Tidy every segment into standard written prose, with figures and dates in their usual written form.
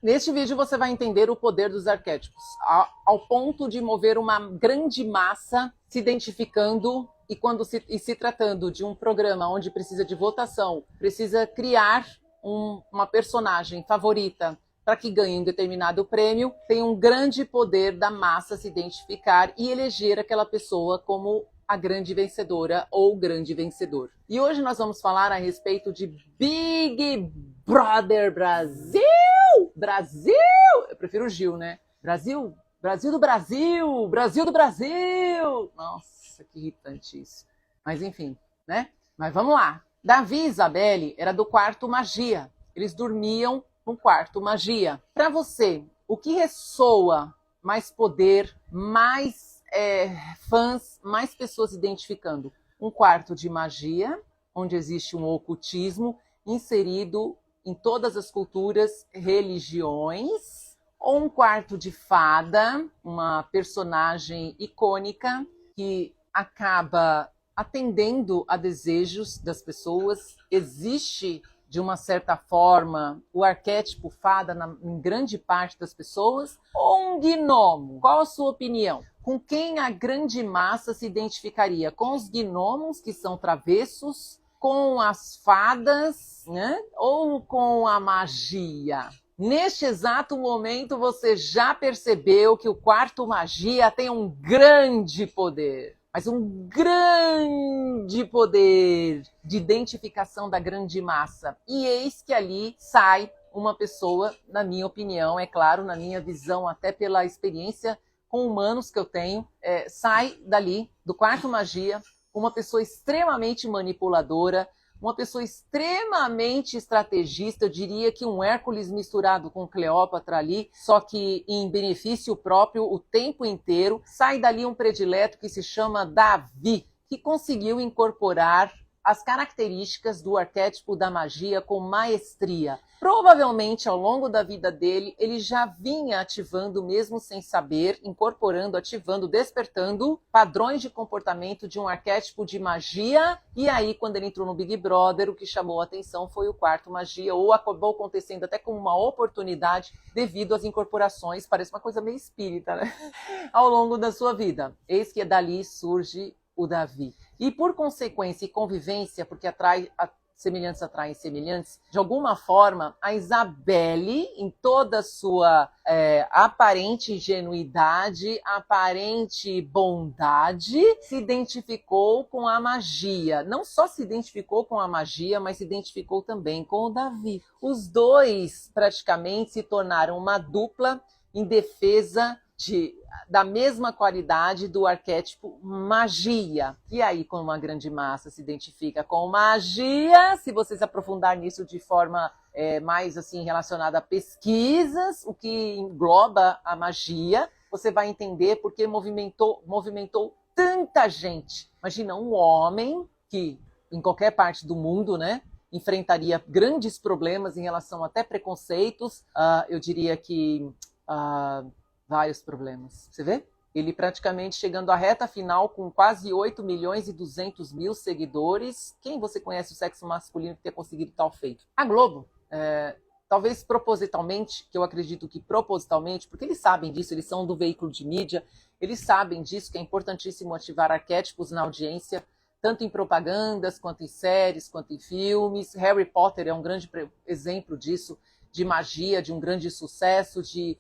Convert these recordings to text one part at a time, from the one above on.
Neste vídeo você vai entender o poder dos arquétipos, ao ponto de mover uma grande massa se identificando e se tratando de um programa onde precisa de votação, precisa criar uma personagem favorita para que ganhe um determinado prêmio, tem um grande poder da massa se identificar e eleger aquela pessoa como a grande vencedora ou grande vencedor. E hoje nós vamos falar a respeito de Big Brother Brasil! Brasil! Eu prefiro o Gil, né? Brasil! Brasil do Brasil! Brasil do Brasil! Nossa, que irritante isso. Mas enfim, né? Mas vamos lá. Davi e Isabelle era do quarto magia. Eles dormiam no quarto magia. Para você, o que ressoa mais poder, mais fãs, mais pessoas identificando? Um quarto de magia, onde existe um ocultismo inserido em todas as culturas, religiões, ou um quarto de fada, uma personagem icônica que acaba atendendo a desejos das pessoas. Existe, de uma certa forma, o arquétipo fada em grande parte das pessoas, ou um gnomo? Qual a sua opinião? Com quem a grande massa se identificaria? Com os gnomos, que são travessos, com as fadas, né? Ou com a magia? Neste exato momento, você já percebeu que o quarto magia tem um grande poder. Mas um grande poder de identificação da grande massa. E eis que ali sai uma pessoa, na minha opinião, é claro, na minha visão, até pela experiência com humanos que eu tenho, sai dali, do quarto magia, uma pessoa extremamente manipuladora, uma pessoa extremamente estrategista, eu diria que um Hércules misturado com Cleópatra ali, só que em benefício próprio o tempo inteiro. Sai dali um predileto que se chama Davi, que conseguiu incorporar as características do arquétipo da magia com maestria. Provavelmente, ao longo da vida dele, ele já vinha ativando, mesmo sem saber, incorporando, ativando, despertando padrões de comportamento de um arquétipo de magia. E aí, quando ele entrou no Big Brother, o que chamou a atenção foi o quarto magia, ou acabou acontecendo até como uma oportunidade devido às incorporações, parece uma coisa meio espírita, né? Ao longo da sua vida. Eis que dali surge o Davi. E por consequência e convivência, porque semelhantes atraem semelhantes, de alguma forma, a Isabelle, em toda a sua aparente ingenuidade, aparente bondade, se identificou com a magia. Não só se identificou com a magia, mas se identificou também com o Davi. Os dois praticamente se tornaram uma dupla em defesa da mesma qualidade do arquétipo magia. E aí, quando uma grande massa se identifica com magia, se você se aprofundar nisso de forma mais assim relacionada a pesquisas, o que engloba a magia, você vai entender porque movimentou tanta gente. Imagina um homem que, em qualquer parte do mundo, né, enfrentaria grandes problemas em relação até preconceitos, eu diria que vários problemas. Você vê? Ele praticamente chegando à reta final com quase 8.200.000 seguidores. Quem você conhece o sexo masculino que tenha conseguido tal feito? A Globo, talvez propositalmente, que eu acredito que propositalmente, porque eles sabem disso, eles são do veículo de mídia, eles sabem disso, que é importantíssimo ativar arquétipos na audiência, tanto em propagandas, quanto em séries, quanto em filmes. Harry Potter é um grande exemplo disso, de magia, de um grande sucesso, de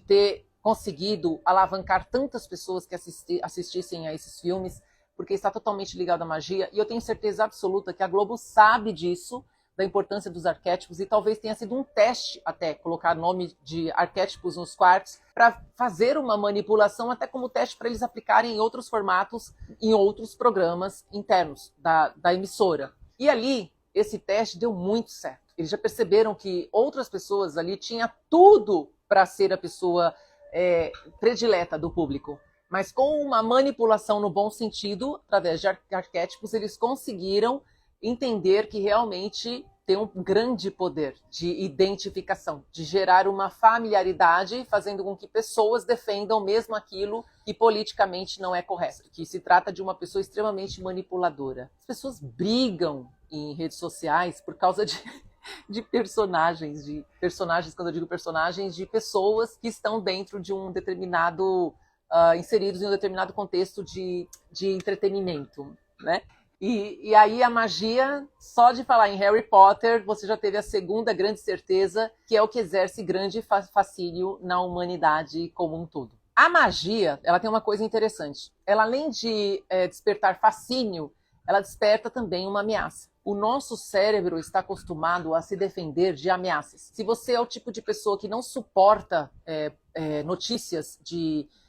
ter conseguido alavancar tantas pessoas que assistissem a esses filmes, porque está totalmente ligado à magia. E eu tenho certeza absoluta que a Globo sabe disso, da importância dos arquétipos, e talvez tenha sido um teste até colocar nome de arquétipos nos quartos para fazer uma manipulação, até como teste para eles aplicarem em outros formatos, em outros programas internos da emissora. E ali, esse teste deu muito certo. Eles já perceberam que outras pessoas ali tinham tudo para ser a pessoa predileta do público. Mas com uma manipulação no bom sentido, através de arquétipos, eles conseguiram entender que realmente tem um grande poder de identificação, de gerar uma familiaridade, fazendo com que pessoas defendam mesmo aquilo que politicamente não é correto, que se trata de uma pessoa extremamente manipuladora. As pessoas brigam em redes sociais por causa de de personagens, quando eu digo personagens, de pessoas que estão dentro de um determinado, inseridos em um determinado contexto de entretenimento, né? E aí a magia, só de falar em Harry Potter, você já teve a segunda grande certeza, que é o que exerce grande fascínio na humanidade como um todo. A magia, ela tem uma coisa interessante. Ela, além de despertar fascínio, ela desperta também uma ameaça. O nosso cérebro está acostumado a se defender de ameaças. Se você é o tipo de pessoa que não suporta notícias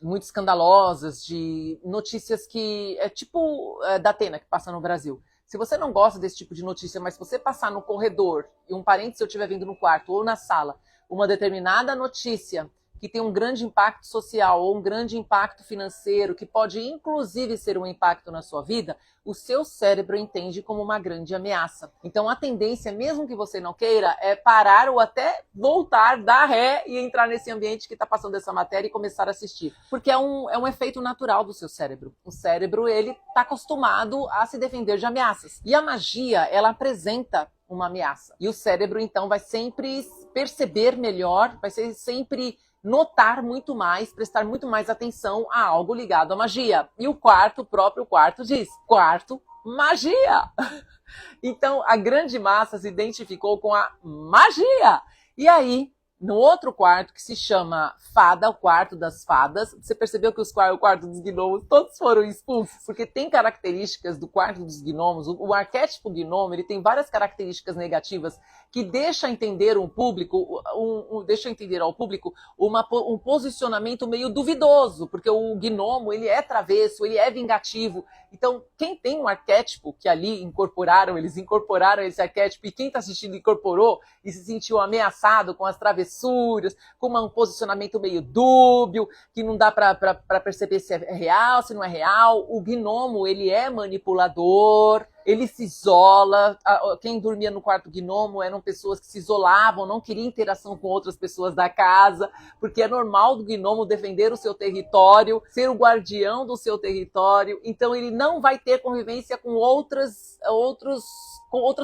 muito escandalosas, de notícias que tipo da Atena, que passa no Brasil. Se você não gosta desse tipo de notícia, mas se você passar no corredor e um parente seu estiver vendo no quarto ou na sala uma determinada notícia que tem um grande impacto social ou um grande impacto financeiro, que pode inclusive ser um impacto na sua vida, o seu cérebro entende como uma grande ameaça. Então a tendência, mesmo que você não queira, é parar ou até voltar, dar ré e entrar nesse ambiente que está passando essa matéria e começar a assistir. Porque é um efeito natural do seu cérebro. O cérebro, ele está acostumado a se defender de ameaças. E a magia, ela apresenta uma ameaça. E o cérebro, então, vai sempre perceber melhor, vai ser sempre notar muito mais, prestar muito mais atenção a algo ligado à magia. E o próprio quarto diz, quarto, magia! Então, a grande massa se identificou com a magia. E aí, no outro quarto, que se chama Fada, o quarto das fadas, você percebeu que o quarto dos gnomos todos foram expulsos? Porque tem características do quarto dos gnomos, o arquétipo gnomo, ele tem várias características negativas que deixa entender ao público um posicionamento meio duvidoso, porque o gnomo, ele é travesso, ele é vingativo. Então, quem tem um arquétipo que ali eles incorporaram esse arquétipo, e quem está assistindo incorporou e se sentiu ameaçado com as travessuras, com um posicionamento meio dúbio, que não dá para perceber se é real, se não é real. O gnomo, ele é manipulador, ele se isola. Quem dormia no quarto gnomo eram pessoas que se isolavam, não queriam interação com outras pessoas da casa, porque é normal do gnomo defender o seu território, ser o guardião do seu território. Então ele não vai ter convivência com outras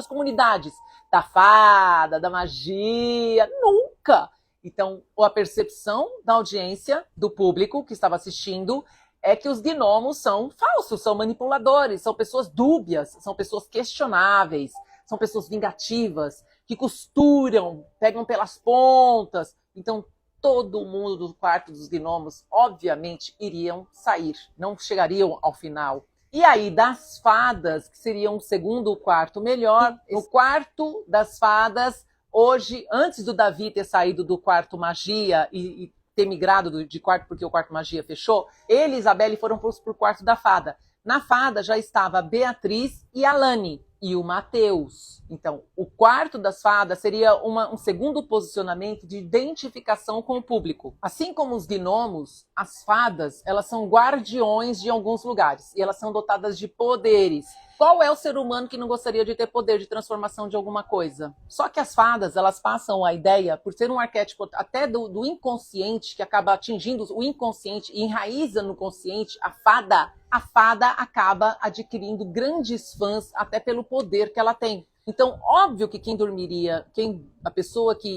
comunidades, da fada, da magia, nunca. Então, a percepção da audiência, do público que estava assistindo, é que os gnomos são falsos, são manipuladores, são pessoas dúbias, são pessoas questionáveis, são pessoas vingativas, que costuram, pegam pelas pontas. Então, todo mundo do quarto dos gnomos, obviamente, iriam sair, não chegariam ao final. E aí, das fadas, que seriam o segundo quarto melhor, o quarto das fadas, hoje, antes do Davi ter saído do quarto magia e ter migrado de quarto porque o quarto magia fechou, ele e Isabelle foram para o quarto da fada. Na fada já estava a Beatriz e a Lani e o Mateus. Então, o quarto das fadas seria um segundo posicionamento de identificação com o público. Assim como os gnomos, as fadas, elas são guardiões de alguns lugares e elas são dotadas de poderes. Qual é o ser humano que não gostaria de ter poder de transformação de alguma coisa? Só que as fadas, elas passam a ideia, por ser um arquétipo até do inconsciente, que acaba atingindo o inconsciente e enraiza no consciente, a fada acaba adquirindo grandes fãs até pelo poder que ela tem. Então, óbvio que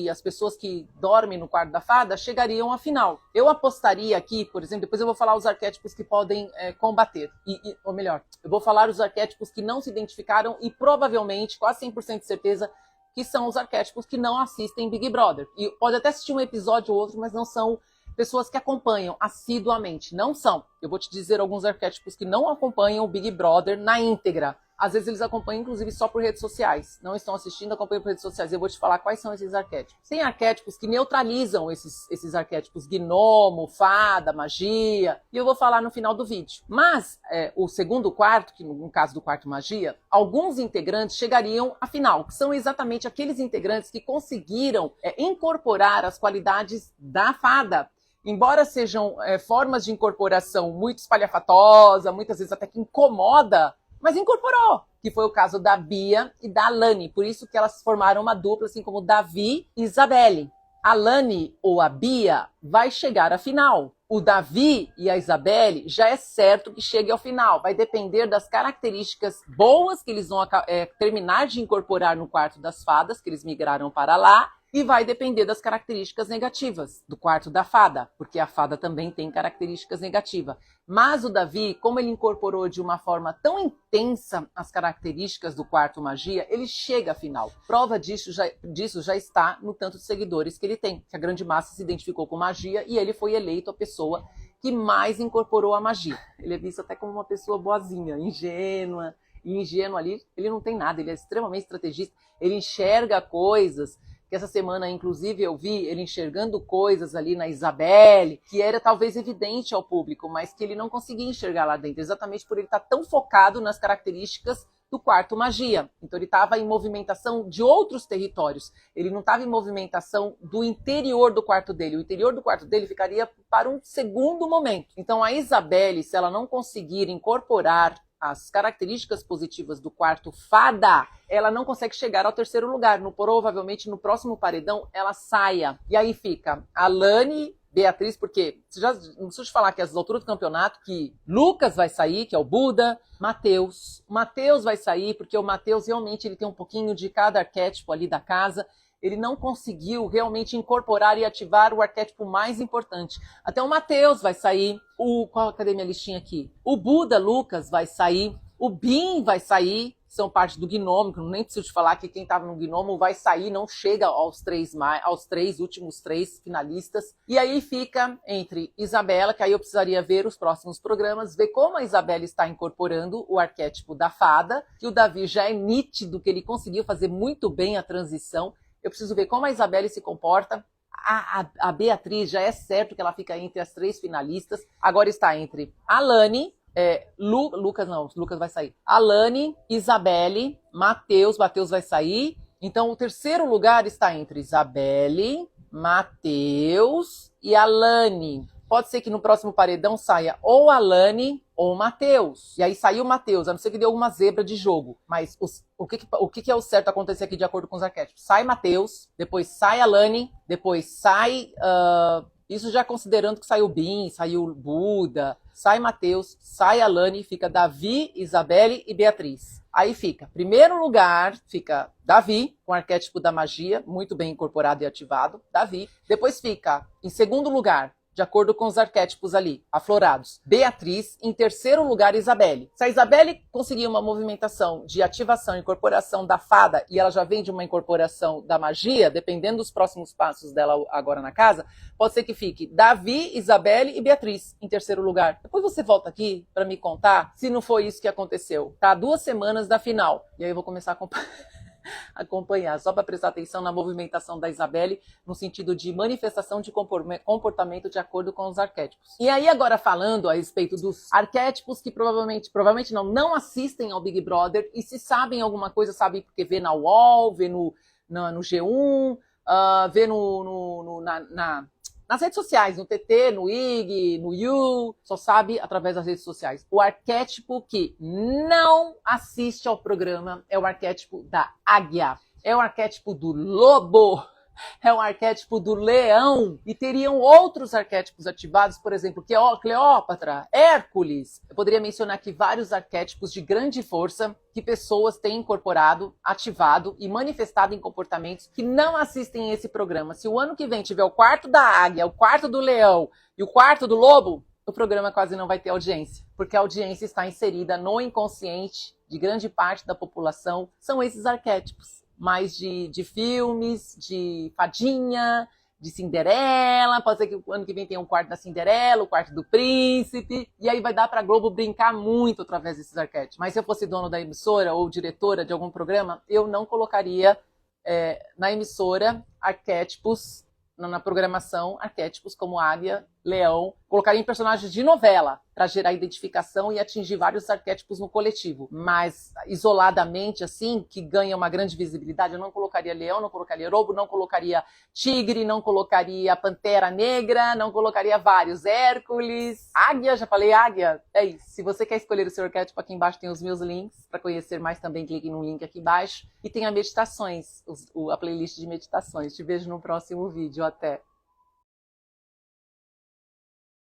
as pessoas que dormem no quarto da fada chegariam à final. Eu apostaria aqui, por exemplo, depois eu vou falar os arquétipos que podem combater. Ou melhor, eu vou falar os arquétipos que não se identificaram e provavelmente, quase 100% de certeza, que são os arquétipos que não assistem Big Brother. E pode até assistir um episódio ou outro, mas não são pessoas que acompanham assiduamente. Não são. Eu vou te dizer alguns arquétipos que não acompanham o Big Brother na íntegra. Às vezes eles acompanham, inclusive, só por redes sociais. Não estão assistindo, acompanham por redes sociais. Eu vou te falar quais são esses arquétipos. Tem arquétipos que neutralizam esses arquétipos. Gnomo, fada, magia. E eu vou falar no final do vídeo. Mas o segundo quarto, que no caso do quarto magia, alguns integrantes chegariam à final. Que são exatamente aqueles integrantes que conseguiram incorporar as qualidades da fada. Embora sejam formas de incorporação muito espalhafatosa, muitas vezes até que incomoda, mas incorporou, que foi o caso da Bia e da Lani. Por isso que elas formaram uma dupla, assim como Davi e Isabelle. A Lani, ou a Bia, vai chegar à final. O Davi e a Isabelle já é certo que chegue ao final. Vai depender das características boas que eles vão terminar de incorporar no quarto das fadas, que eles migraram para lá, e vai depender das características negativas do quarto da fada, porque a fada também tem características negativas. Mas o Davi, como ele incorporou de uma forma tão intensa as características do quarto magia, ele chega à final. Prova disso já está no tanto de seguidores que ele tem, que a grande massa se identificou com magia e ele foi eleito a pessoa que mais incorporou a magia. Ele é visto até como uma pessoa boazinha, ingênua, e ingênuo ali, ele não tem nada, ele é extremamente estrategista, ele enxerga coisas. Que essa semana, inclusive, eu vi ele enxergando coisas ali na Isabelle, que era talvez evidente ao público, mas que ele não conseguia enxergar lá dentro, exatamente por ele estar tão focado nas características do quarto magia. Então ele estava em movimentação de outros territórios, ele não estava em movimentação do interior do quarto dele. O interior do quarto dele ficaria para um segundo momento. Então a Isabelle, se ela não conseguir incorporar as características positivas do quarto fada, ela não consegue chegar ao terceiro lugar. Provavelmente no próximo paredão ela saia. E aí fica a Lani, Beatriz, porque não preciso te falar que às alturas do campeonato que Lucas vai sair, que é o Buda, Matheus vai sair, porque o Matheus realmente ele tem um pouquinho de cada arquétipo ali da casa. Ele não conseguiu realmente incorporar e ativar o arquétipo mais importante. Até o Matheus vai sair. Cadê minha listinha aqui? O Buda Lucas vai sair. O Bin vai sair. São parte do Gnomo, que eu nem preciso te falar que quem estava no Gnomo vai sair, não chega aos últimos três finalistas. E aí fica entre Isabela, que aí eu precisaria ver os próximos programas, ver como a Isabela está incorporando o arquétipo da fada, que o Davi já é nítido, que ele conseguiu fazer muito bem a transição. Eu preciso ver como a Isabelle se comporta. A Beatriz já é certo que ela fica entre as três finalistas. Agora está entre a Lani, Lucas vai sair. A Lani, Isabelle, Matheus vai sair. Então o terceiro lugar está entre Isabelle, Matheus e a Lani. Pode ser que no próximo paredão saia ou a Lani ou o Matheus. E aí saiu o Matheus, a não ser que dê alguma zebra de jogo. Mas o que é o certo acontecer aqui de acordo com os arquétipos? Sai Matheus, depois sai a Lani, depois sai... isso já considerando que saiu o Bin, saiu o Buda, sai Matheus, sai a Lani, fica Davi, Isabelle e Beatriz. Aí fica, primeiro lugar, fica Davi, com o arquétipo da magia, muito bem incorporado e ativado, Davi. Depois fica, em segundo lugar, de acordo com os arquétipos ali, aflorados, Beatriz, em terceiro lugar, Isabelle. Se a Isabelle conseguir uma movimentação de ativação e incorporação da fada, e ela já vem de uma incorporação da magia, dependendo dos próximos passos dela agora na casa, pode ser que fique Davi, Isabelle e Beatriz em terceiro lugar. Depois você volta aqui para me contar se não foi isso que aconteceu. Tá 2 semanas da final. E aí eu vou começar acompanhar, só para prestar atenção na movimentação da Isabelle, no sentido de manifestação de comportamento de acordo com os arquétipos. E aí agora falando a respeito dos arquétipos que provavelmente não assistem ao Big Brother, e se sabem alguma coisa, sabem porque vê na UOL, vê no G1, vê nas redes sociais, no TT, no IG, no You, só sabe através das redes sociais. O arquétipo que não assiste ao programa é o arquétipo da águia, é o arquétipo do lobo, é o arquétipo do leão. E teriam outros arquétipos ativados, por exemplo, Cleópatra, Hércules. Eu poderia mencionar aqui vários arquétipos de grande força que pessoas têm incorporado, ativado e manifestado em comportamentos que não assistem esse programa. Se o ano que vem tiver o quarto da águia, o quarto do leão e o quarto do lobo, o programa quase não vai ter audiência, porque a audiência está inserida no inconsciente de grande parte da população. São esses arquétipos. Mais de filmes, de fadinha, de Cinderela, pode ser que o ano que vem tenha um quarto da Cinderela, o quarto do príncipe, e aí vai dar pra Globo brincar muito através desses arquétipos. Mas se eu fosse dono da emissora ou diretora de algum programa, eu não colocaria na emissora arquétipos, na programação, arquétipos como águia, leão, colocaria em personagens de novela para gerar identificação e atingir vários arquétipos no coletivo. Mas isoladamente, assim, que ganha uma grande visibilidade, eu não colocaria leão, não colocaria lobo, não colocaria tigre, não colocaria pantera negra, não colocaria vários Hércules, águia, já falei águia. É isso. Se você quer escolher o seu arquétipo, aqui embaixo tem os meus links. Para conhecer mais também, clique no link aqui embaixo. E tem a meditações, a playlist de meditações. Te vejo no próximo vídeo. Até!